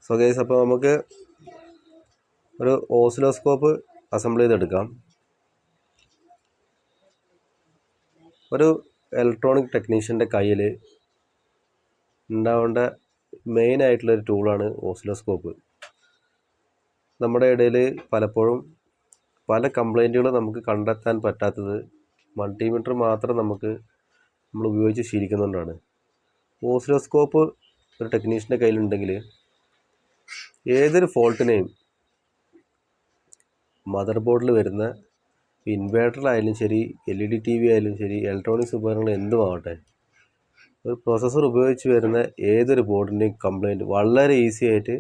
So guys, അപ്പോൾ നമുക്ക് ഒരു ഓസിലോസ്കോപ്പ് അസംബിൾ ചെയ്തെടുക്കാം. ഒരു ഇലക്ട്രോണിക് ടെക്നീഷ്യൻ്റെ കയ്യിൽ ഉണ്ടാവേണ്ട മെയിനായിട്ടുള്ളൊരു ടൂളാണ് ഓസിലോസ്കോപ്പ്. നമ്മുടെ ഇടയിൽ പലപ്പോഴും പല കംപ്ലൈൻറ്റുകൾ നമുക്ക് കണ്ടെത്താൻ പറ്റാത്തത് മൾട്ടിമീറ്റർ മാത്രം നമ്മൾ ഉപയോഗിച്ച് ശീലിക്കുന്നതുകൊണ്ടാണ്. ഓസിലോസ്കോപ്പ് ഒരു ടെക്നീഷ്യൻ്റെ കയ്യിലുണ്ടെങ്കിൽ ഏതൊരു ഫോൾട്ടിനെയും മദർ ബോർഡിൽ വരുന്ന ഇൻവേർട്ടറിലായാലും ശരി, LED TV ആയാലും ശരി, ഇലക്ട്രോണിക്സ് ഉപകരണങ്ങൾ എന്തുമാവട്ടെ, ഒരു പ്രോസസ്സർ ഉപയോഗിച്ച് വരുന്ന ഏതൊരു ബോർഡിൻ്റെയും കംപ്ലൈൻറ്റ് വളരെ ഈസി ആയിട്ട്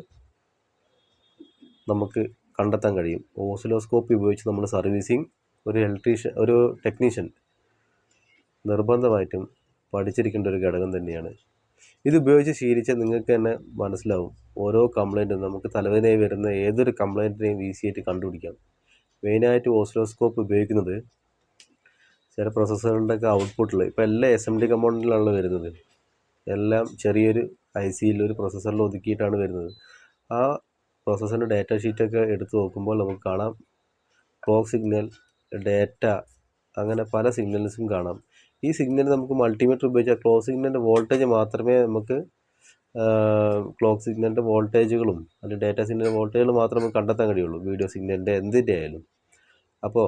നമുക്ക് കണ്ടെത്താൻ കഴിയും. ഓസിലോസ്കോപ്പ് ഉപയോഗിച്ച് നമ്മൾ സർവീസിങ് ഒരു ടെക്നീഷ്യൻ നിർബന്ധമായിട്ടും പഠിച്ചിരിക്കേണ്ട ഒരു ഘടകം തന്നെയാണ്. ഇത് ഉപയോഗിച്ച് ശീലിച്ചാൽ നിങ്ങൾക്ക് തന്നെ മനസ്സിലാവും ഓരോ കംപ്ലൈൻറ്റും. നമുക്ക് തലവേദനയായി വരുന്ന ഏതൊരു കംപ്ലൈൻറ്റിനെയും ഈസി ആയിട്ട് കണ്ടുപിടിക്കാം. മെയിനായിട്ട് ഓസിലോസ്കോപ്പ് ഉപയോഗിക്കുന്നത് ചില പ്രോസസ്സറുകളുടെയൊക്കെ ഔട്ട്പുട്ടിൽ, ഇപ്പോൾ എല്ലാം SMD കമ്പോണൻറ്റിലാണല്ലോ വരുന്നത്. എല്ലാം ചെറിയൊരു ICയിൽ ഒരു പ്രോസസ്സറിൽ ഒതുക്കിയിട്ടാണ് വരുന്നത്. ആ പ്രോസസ്സറിൻ്റെ ഡാറ്റ ഷീറ്റൊക്കെ എടുത്ത് നോക്കുമ്പോൾ നമുക്ക് കാണാം ക്ലോക്ക് സിഗ്നൽ, ഡാറ്റ, അങ്ങനെ പല സിഗ്നൽസും കാണാം. ഈ സിഗ്നൽ നമുക്ക് മൾട്ടിമീറ്റർ ഉപയോഗിച്ചാൽ ക്ലോക്ക് സിഗ്നലിൻ്റെ വോൾട്ടേജ് മാത്രമേ നമുക്ക് ക്ലോക്ക് സിഗ്നലിൻ്റെ വോൾട്ടേജുകളും അല്ലെങ്കിൽ ഡാറ്റ സിഗ്നലിൻ്റെ വോൾട്ടേജുകൾ മാത്രമേ നമുക്ക് കണ്ടെത്താൻ കഴിയുള്ളൂ, വീഡിയോ സിഗ്നലിൻ്റെ എന്തിൻ്റെ ആയാലും. അപ്പോൾ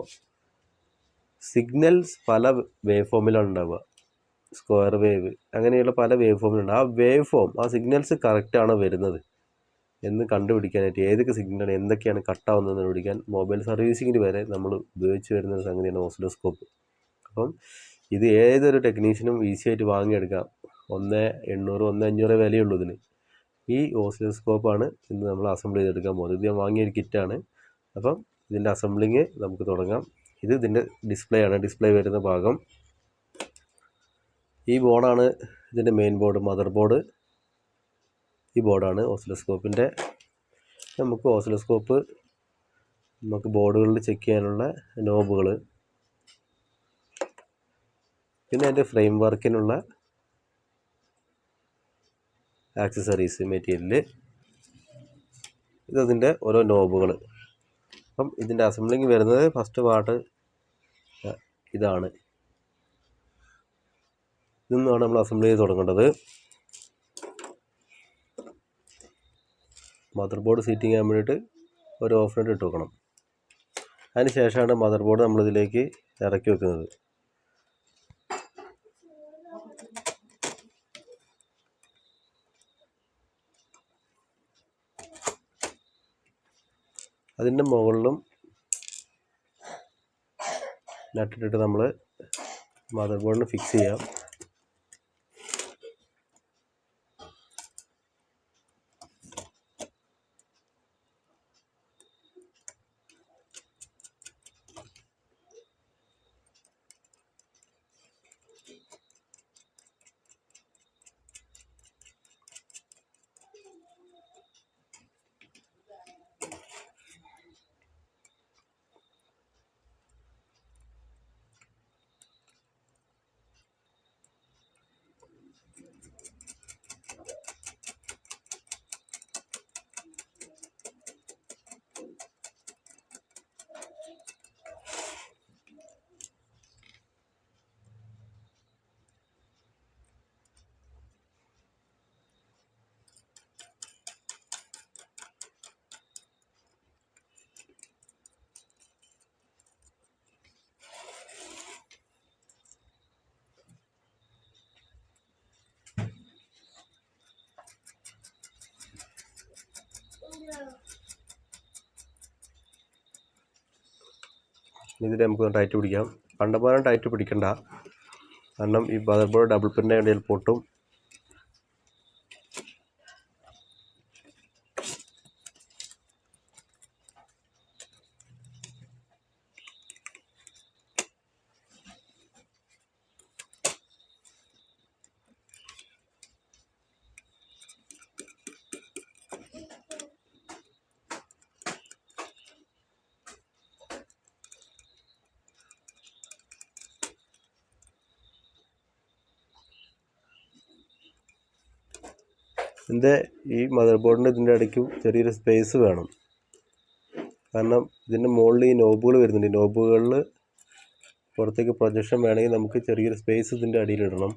സിഗ്നൽസ് പല വേവ് ഫോമിലാണ് ഉണ്ടാവുക, സ്ക്വയർ വേവ്, അങ്ങനെയുള്ള പല വേവ് ഫോമിലുണ്ട്. ആ വേവ് ഫോം, ആ സിഗ്നൽസ് കറക്റ്റാണോ വരുന്നത് എന്ന് കണ്ടുപിടിക്കാനായിട്ട് ഏതൊക്കെ സിഗ്നലാണ് എന്തൊക്കെയാണ് കട്ടാവുന്നതെന്ന് കണ്ടുപിടിക്കാൻ മൊബൈൽ സർവീസിങ്ങിന് വരെ നമ്മൾ ഉപയോഗിച്ച് വരുന്ന ഒരു സംഗതിയാണ് ഓസിലോസ്കോപ്പ്. അപ്പം ഇത് ഏതൊരു ടെക്നീഷ്യനും ഈസി ആയിട്ട് വാങ്ങിയെടുക്കാം. 1,800 1,500 വിലയുള്ളൂ ഇതിന്. ഈ ഓസിലോസ്കോപ്പാണ് ഇന്ന് നമ്മൾ അസംബിൾ ചെയ്തെടുക്കാൻ പോകുന്നത്. ഇത് ഞാൻ വാങ്ങിയൊരു കിറ്റാണ്. അപ്പം ഇതിൻ്റെ അസംബ്ലിങ് നമുക്ക് തുടങ്ങാം. ഇത് ഇതിൻ്റെ ഡിസ്പ്ലേ ആണ്. ഡിസ്പ്ലേ വരുന്ന ഭാഗം ഈ ബോർഡാണ്. ഇതിൻ്റെ മെയിൻ ബോർഡ്, മദർ ബോർഡ് ഈ ബോർഡാണ് ഓസിലോസ്കോപ്പിൻ്റെ. നമുക്ക് ഓസിലോസ്കോപ്പ് ബോർഡുകളിൽ ചെക്ക് ചെയ്യാനുള്ള നോബുകൾ, പിന്നെ അതിൻ്റെ ഫ്രെയിം വർക്കിനുള്ള ആക്സസറീസ്, മെറ്റീരിയൽ, ഇതതിൻ്റെ ഓരോ നോബുകൾ. അപ്പം ഇതിൻ്റെ അസംബ്ലിങ് വരുന്നത് ഫസ്റ്റ് പാർട്ട് ഇതാണ്. ഇതൊന്നാണ് നമ്മൾ അസംബിൾ ചെയ്ത് തുടങ്ങേണ്ടത്. മദർ ബോർഡ് സീറ്റിംഗ് ചെയ്യാൻ വേണ്ടിയിട്ട് ഒരു ഓഫ്നെറ്റ് ഇട്ട് വെക്കണം. അതിന് ശേഷമാണ് മദർ ബോർഡ് നമ്മളിതിലേക്ക് ഇറക്കി വെക്കുന്നത്. അതിൻ്റെ മുകളിലും നട്ടിട്ടിട്ട് നമ്മൾ മദർ ബോർഡിന് ഫിക്സ് ചെയ്യാം. ഇതിൽ നമുക്ക് ടൈറ്റ് പിടിക്കാം. കണ്ടമാനം ടൈറ്റ് പിടിക്കണ്ട, കാരണം ഈ മദർ ബോർഡ് ഡബിൾ പിൻ്റെ ഇടയിൽ പൊട്ടും. ഇതിൻ്റെ ഈ മദർ ബോർഡിൻ്റെ ഇതിൻ്റെ ഇടയ്ക്കും ചെറിയൊരു സ്പേസ് വേണം. കാരണം ഇതിൻ്റെ മുകളിൽ ഈ നോബുകൾ വരുന്നുണ്ട്. ഈ നോബുകളിൽ പുറത്തേക്ക് പ്രൊജക്ഷൻ വേണമെങ്കിൽ നമുക്ക് ചെറിയൊരു സ്പേസ് ഇതിൻ്റെ അടിയിലിടണം.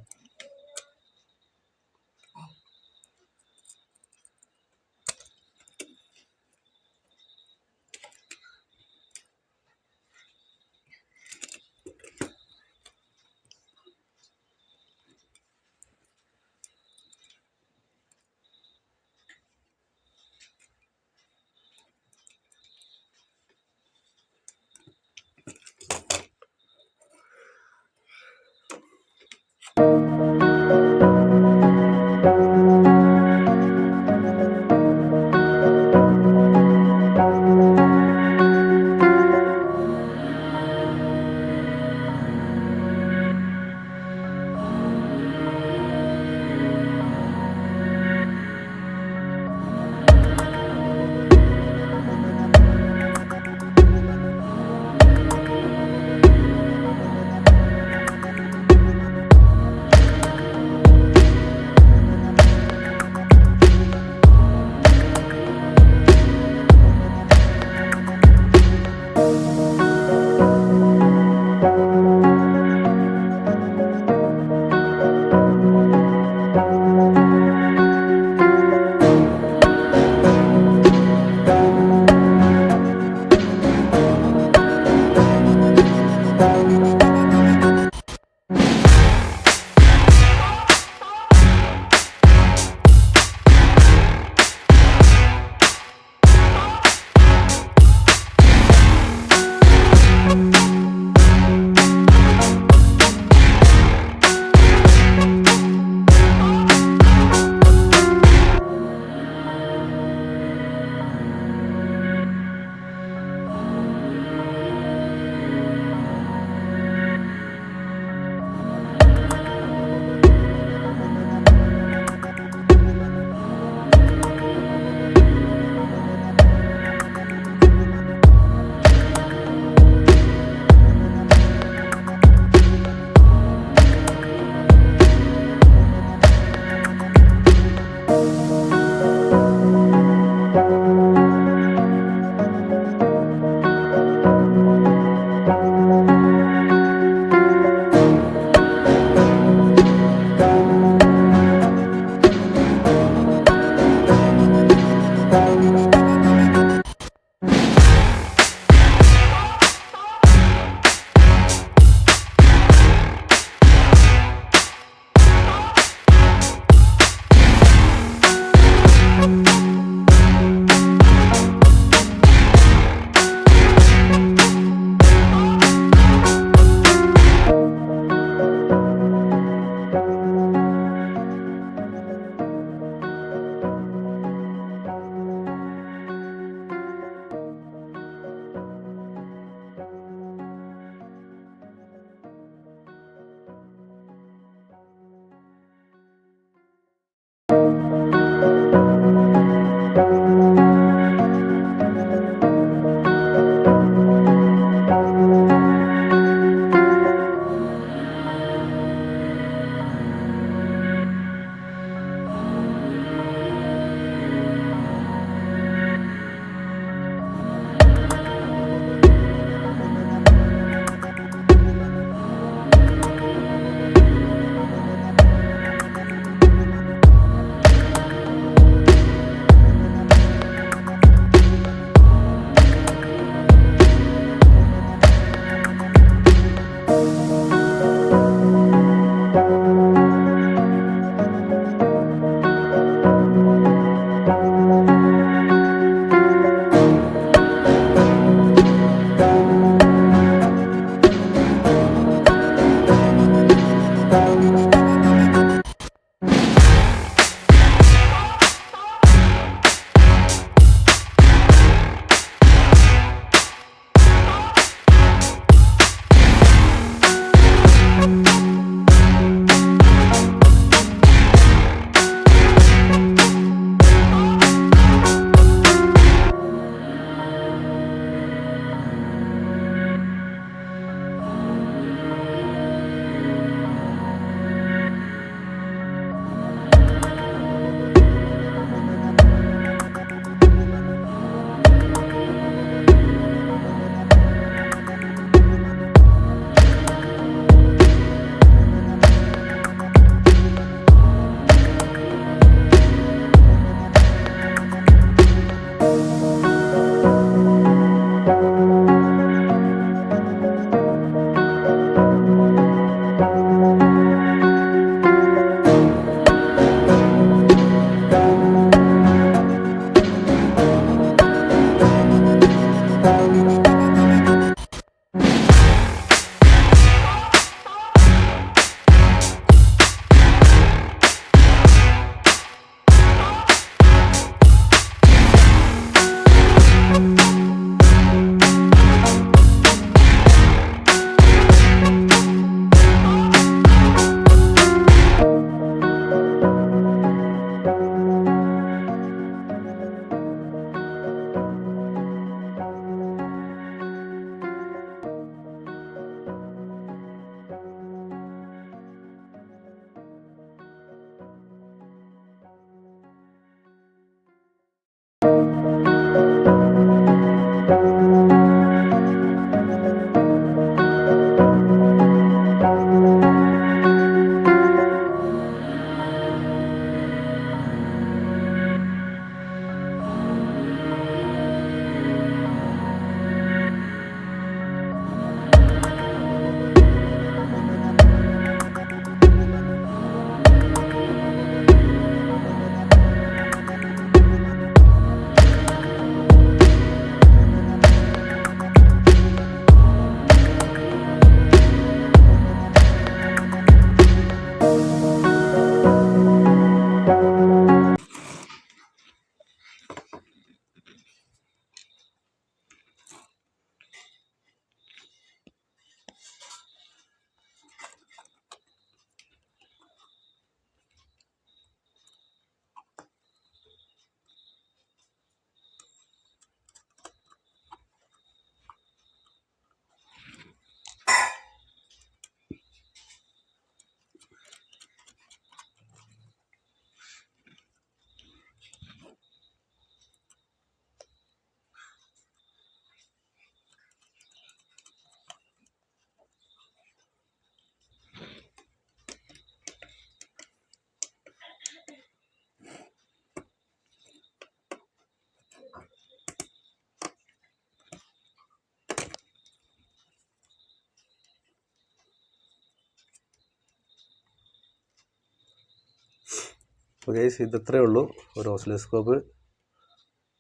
അപ്പോൾ ഗൈസ് ഇതത്രയേ ഉള്ളൂ. ഒരു ഓസിലോസ്കോപ്പ്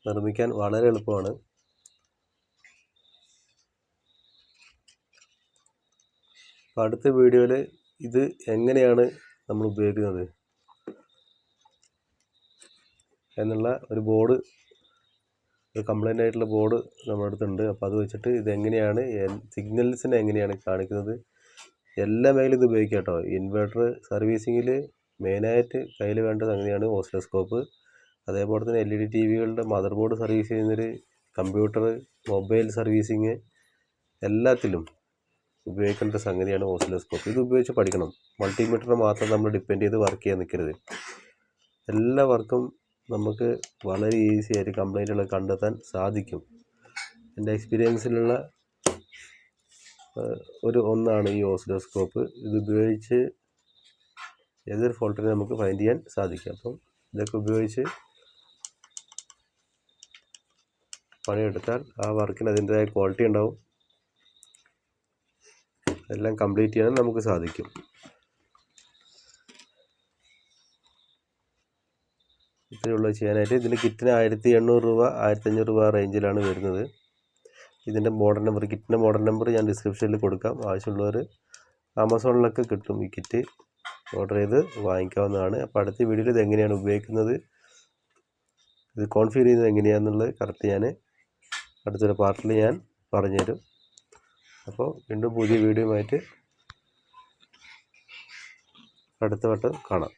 നിർമ്മിക്കാൻ വളരെ എളുപ്പമാണ്. അപ്പോൾ അടുത്ത വീഡിയോയിൽ ഇത് എങ്ങനെയാണ് നമ്മൾ ഉപയോഗിക്കുന്നത് എന്നുള്ള ഒരു ബോർഡ്, ഒരു കംപ്ലൈൻ്റ് ആയിട്ടുള്ള ബോർഡ് നമ്മുടെ അടുത്തുണ്ട്. അപ്പോൾ അത് വെച്ചിട്ട് ഇതെങ്ങനെയാണ് സിഗ്നൽസിനെ എങ്ങനെയാണ് കാണിക്കുന്നത്, എല്ലാ മേഖലയും ഇത് ഉപയോഗിക്കാം കേട്ടോ. ഇൻവെർട്ടർ സർവീസിങ്ങിൽ മെയിനായിട്ട് കയ്യിൽ വേണ്ട സംഗതിയാണ് ഓസിലോസ്കോപ്പ്. അതേപോലെ തന്നെ LED TVകളുടെ മദർ ബോർഡ് സർവീസ് ചെയ്യുന്നൊരു കമ്പ്യൂട്ടർ, മൊബൈൽ സർവീസിങ്, എല്ലാത്തിലും ഉപയോഗിക്കേണ്ട സംഗതിയാണ് ഓസിലോസ്കോപ്പ്. ഇത് ഉപയോഗിച്ച് പഠിക്കണം. മൾട്ടിമീറ്ററിനെ മാത്രം നമ്മൾ ഡിപ്പെൻഡ് ചെയ്ത് വർക്ക് ചെയ്യാൻ നിൽക്കരുത്. എല്ലാ വർക്കും നമുക്ക് വളരെ ഈസി ആയിട്ട് കംപ്ലൈൻറ്റുകൾ കണ്ടെത്താൻ സാധിക്കും. എൻ്റെ എക്സ്പീരിയൻസിലുള്ള ഒന്നാണ് ഈ ഓസിലോസ്കോപ്പ്. ഇത് ഉപയോഗിച്ച് ഏതൊരു ഫോൾട്ടിനെ നമുക്ക് ഫൈൻഡ് ചെയ്യാൻ സാധിക്കും. അപ്പം ഇതൊക്കെ ഉപയോഗിച്ച് പണിയെടുത്താൽ ആ വർക്കിന് അതിൻ്റെതായ ക്വാളിറ്റി ഉണ്ടാവും. എല്ലാം കംപ്ലീറ്റ് ചെയ്യാൻ നമുക്ക് സാധിക്കും. ഇത്രയുള്ള ചെയ്യാനായിട്ട്. ഇതിന് കിറ്റിന് 1800 രൂപ 1500 രൂപ റേഞ്ചിലാണ് വരുന്നത്. ഇതിൻ്റെ മോഡൽ നമ്പർ, കിറ്റിൻ്റെ മോഡൽ നമ്പർ ഞാൻ ഡിസ്ക്രിപ്ഷനിൽ കൊടുക്കാം. ആവശ്യമുള്ളവർ ആമസോണിലൊക്കെ കിട്ടും. ഈ കിറ്റ് ഓർഡർ ചെയ്ത് വാങ്ങിക്കാവുന്നതാണ്. അപ്പോൾ അടുത്ത വീഡിയോയിൽ ഇത് എങ്ങനെയാണ് ഉപയോഗിക്കുന്നത്, ഇത് കോൺഫിഗർ ചെയ്യുന്നത് എങ്ങനെയാണെന്നുള്ളത് കറക്റ്റ് ഞാൻ അടുത്തൊരു പാർട്ടിൽ ഞാൻ പറഞ്ഞുതരും. അപ്പോൾ വീണ്ടും പുതിയ വീഡിയോയുമായിട്ട് അടുത്ത വട്ടം കാണാം.